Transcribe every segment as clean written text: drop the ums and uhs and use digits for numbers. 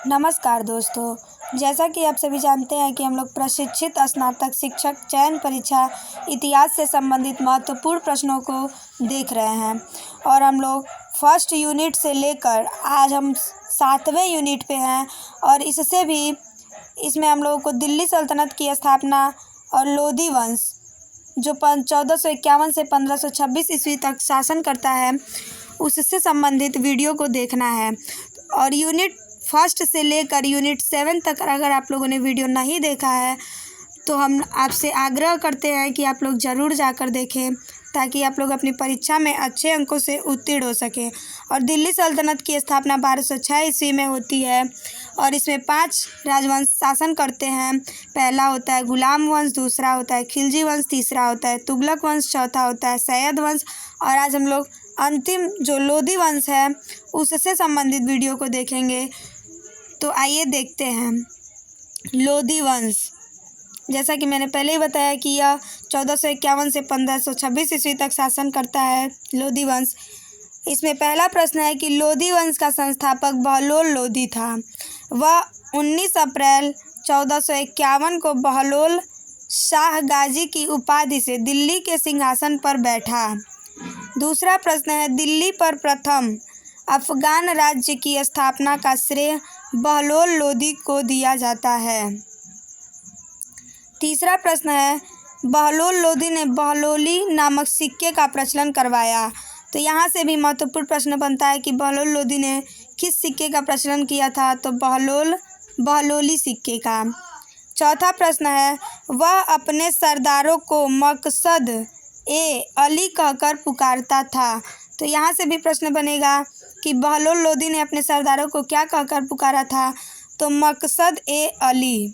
नमस्कार दोस्तों, जैसा कि आप सभी जानते हैं कि हम लोग प्रशिक्षित स्नातक शिक्षक चयन परीक्षा इतिहास से संबंधित महत्वपूर्ण प्रश्नों को देख रहे हैं और हम लोग फर्स्ट यूनिट से लेकर आज हम 7वें यूनिट पे हैं। और इससे भी इसमें हम लोगों को दिल्ली सल्तनत की स्थापना और लोधी वंश जो 1451 से 1526 ईस्वी तक शासन करता है उससे संबंधित वीडियो को देखना है। और यूनिट फर्स्ट से लेकर यूनिट 7 तक अगर आप लोगों ने वीडियो नहीं देखा है तो हम आपसे आग्रह करते हैं कि आप लोग ज़रूर जाकर देखें ताकि आप लोग अपनी परीक्षा में अच्छे अंकों से उत्तीर्ण हो सकें। और दिल्ली सल्तनत की स्थापना 1206 ईस्वी में होती है और इसमें 5 राजवंश शासन करते हैं। पहला होता है गुलाम वंश, दूसरा होता है खिलजी वंश, तीसरा होता है तुगलक वंश, चौथा होता है सैयद वंश और आज हम लोग अंतिम जो लोधी वंश है उससे संबंधित वीडियो को देखेंगे। तो आइए देखते हैं लोधी वंश। जैसा कि मैंने पहले ही बताया कि यह 1451 से 1526 ईस्वी तक शासन करता है लोधी वंश। इसमें पहला प्रश्न है कि लोधी वंश का संस्थापक बहलोल लोधी था। वह 19 अप्रैल 1451 को बहलोल शाह गाजी की उपाधि से दिल्ली के सिंहासन पर बैठा। दूसरा प्रश्न है दिल्ली पर प्रथम अफगान राज्य की स्थापना का श्रेय बहलोल लोधी को दिया जाता है। तीसरा प्रश्न है बहलोल लोधी ने बहलोली नामक सिक्के का प्रचलन करवाया। तो यहाँ से भी महत्वपूर्ण प्रश्न बनता है कि बहलोल लोधी ने किस सिक्के का प्रचलन किया था, तो बहलोली सिक्के का। चौथा प्रश्न है वह अपने सरदारों को मकसद ए अली कहकर पुकारता था। तो यहाँ से भी प्रश्न बनेगा कि बहलोल लोधी ने अपने सरदारों को क्या कहकर पुकारा था, तो मकसद ए अली।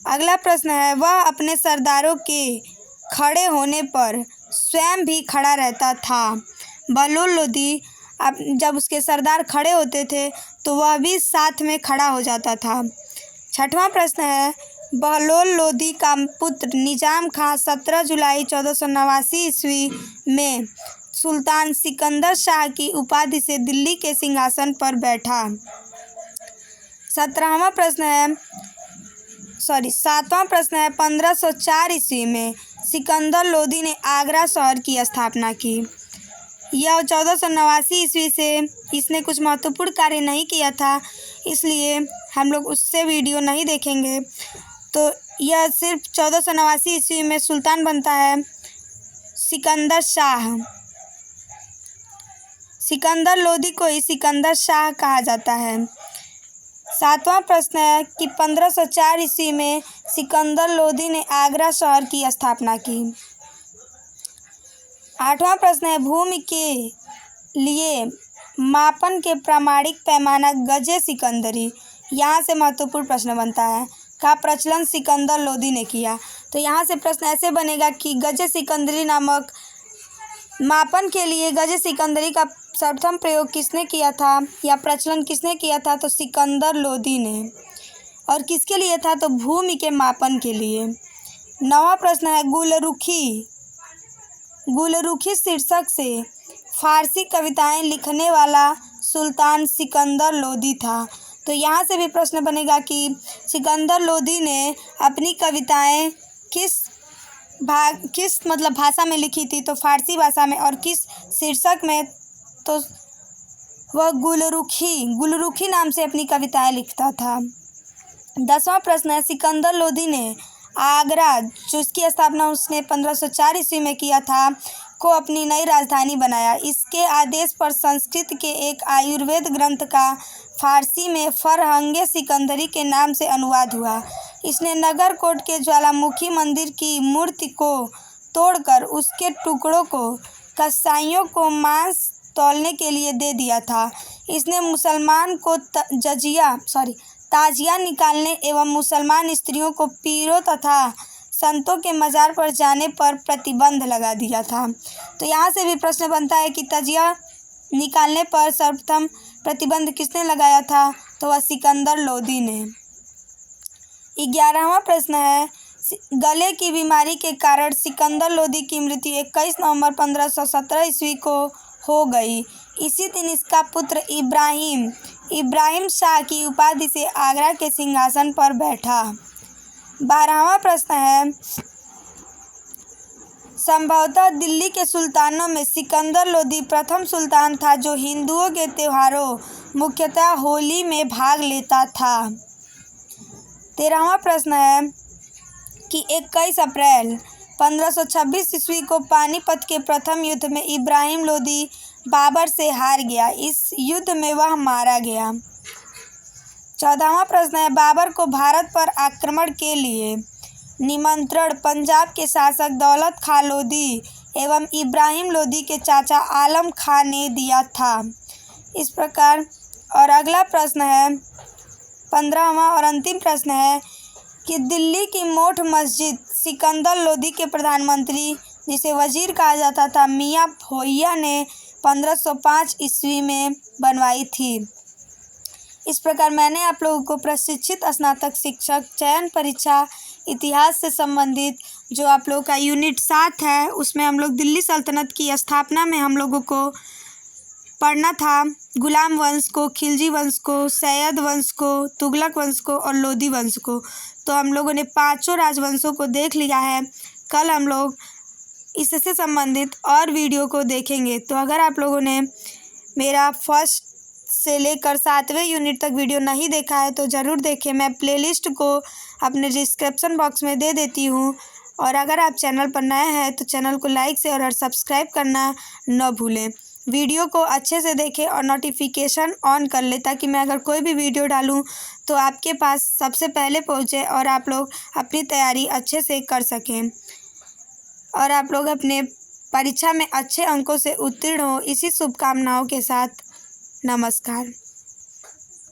अगला प्रश्न है वह अपने सरदारों के खड़े होने पर स्वयं भी खड़ा रहता था। बहलोल लोधी जब उसके सरदार खड़े होते थे तो वह भी साथ में खड़ा हो जाता था। छठवां प्रश्न है बहलोल लोधी का पुत्र निजाम खां 17 जुलाई 1489 ईस्वी में सुल्तान सिकंदर शाह की उपाधि से दिल्ली के सिंहासन पर बैठा। सातवां प्रश्न है 1504 ईस्वी में सिकंदर लोधी ने आगरा शहर की स्थापना की। यह 1489 ईस्वी से इसने कुछ महत्वपूर्ण कार्य नहीं किया था, इसलिए हम लोग उससे वीडियो नहीं देखेंगे। तो यह सिर्फ 1489 ईस्वी में सुल्तान बनता है सिकंदर शाह। सिकंदर लोधी को ही सिकंदर शाह कहा जाता है। सातवां प्रश्न है कि 1504 ईस्वी में सिकंदर लोधी ने आगरा शहर की स्थापना की। आठवां प्रश्न है भूमि के लिए मापन के प्रामाणिक पैमाना गजे सिकंदरी। यहाँ से महत्वपूर्ण प्रश्न बनता है का प्रचलन सिकंदर लोधी ने किया। तो यहाँ से प्रश्न ऐसे बनेगा कि गजे सिकंदरी नामक मापन के लिए गजे सिकंदरी का सर्वप्रथम प्रयोग किसने किया था या प्रचलन किसने किया था, तो सिकंदर लोधी ने। और किसके लिए था, तो भूमि के मापन के लिए। नौवां प्रश्न है गुलरुखी शीर्षक से फारसी कविताएं लिखने वाला सुल्तान सिकंदर लोधी था। तो यहाँ से भी प्रश्न बनेगा कि सिकंदर लोधी ने अपनी कविताएं किस भाषा में लिखी थी, तो फारसी भाषा में। और किस शीर्षक में, तो वह गुलरुखी नाम से अपनी कविताएं लिखता था। 10वां प्रश्न है सिकंदर लोधी ने आगरा जिसकी स्थापना उसने 1504 ईस्वी में किया था को अपनी नई राजधानी बनाया। इसके आदेश पर संस्कृत के एक आयुर्वेद ग्रंथ का फारसी में फरहंगे सिकंदरी के नाम से अनुवाद हुआ। इसने नगरकोट के ज्वालामुखी मंदिर की मूर्ति को तोड़कर उसके टुकड़ों को कसाईयों को मांस तौलने के लिए दे दिया था। इसने मुसलमान को ताजिया निकालने एवं मुसलमान स्त्रियों को पीरों तथा संतों के मज़ार पर जाने पर प्रतिबंध लगा दिया था। तो यहाँ से भी प्रश्न बनता है कि ताजिया निकालने पर सर्वप्रथम प्रतिबंध किसने लगाया था, तो वह सिकंदर लोधी ने। 11वां प्रश्न है गले की बीमारी के कारण सिकंदर लोधी की मृत्यु 21 नवंबर 1517 ईस्वी को हो गई। इसी दिन इसका पुत्र इब्राहिम इब्राहिम शाह की उपाधि से आगरा के सिंहासन पर बैठा। 12वां प्रश्न है, संभवतः दिल्ली के सुल्तानों में सिकंदर लोदी प्रथम सुल्तान था जो हिंदुओं के त्योहारों मुख्यतः होली में भाग लेता था। 13वां प्रश्न है कि 21 अप्रैल 1526 ईस्वी को पानीपत के प्रथम युद्ध में इब्राहिम लोदी बाबर से हार गया। इस युद्ध में वह मारा गया। 14वां प्रश्न है, बाबर को भारत पर आक्रमण के लिए निमंत्रण पंजाब के शासक दौलत खां लोदी एवं इब्राहिम लोदी के चाचा आलम खां ने दिया था। इस प्रकार और अगला प्रश्न है 15वां और अंतिम प्रश्न है कि दिल्ली की मोठ मस्जिद सिकंदर लोदी के प्रधानमंत्री जिसे वजीर कहा जाता था मियां भोईया ने 1505 ईस्वी में बनवाई थी। इस प्रकार मैंने आप लोगों को प्रशिक्षित स्नातक शिक्षक चयन परीक्षा इतिहास से संबंधित जो आप लोगों का यूनिट 7 है उसमें हम लोग दिल्ली सल्तनत की स्थापना में हम लोगों को पढ़ना था गुलाम वंश को, खिलजी वंश को, सैयद वंश को, तुगलक वंश को और लोदी वंश को। तो हम लोगों ने पांचों राजवंशों को देख लिया है। कल हम लोग इससे संबंधित और वीडियो को देखेंगे। तो अगर आप लोगों ने मेरा फर्स्ट से लेकर 7वें यूनिट तक वीडियो नहीं देखा है तो ज़रूर देखें। मैं प्लेलिस्ट को अपने डिस्क्रिप्शन बॉक्स में दे देती हूँ। और अगर आप चैनल पर नए हैं तो चैनल को लाइक से और सब्सक्राइब करना न भूलें। वीडियो को अच्छे से देखें और नोटिफिकेशन ऑन कर लें ताकि मैं अगर कोई भी वीडियो डालूँ तो आपके पास सबसे पहले पहुँचे और आप लोग अपनी तैयारी अच्छे से कर सकें और आप लोग अपने परीक्षा में अच्छे अंकों से उत्तीर्ण हो। इसी शुभकामनाओं के साथ नमस्कार।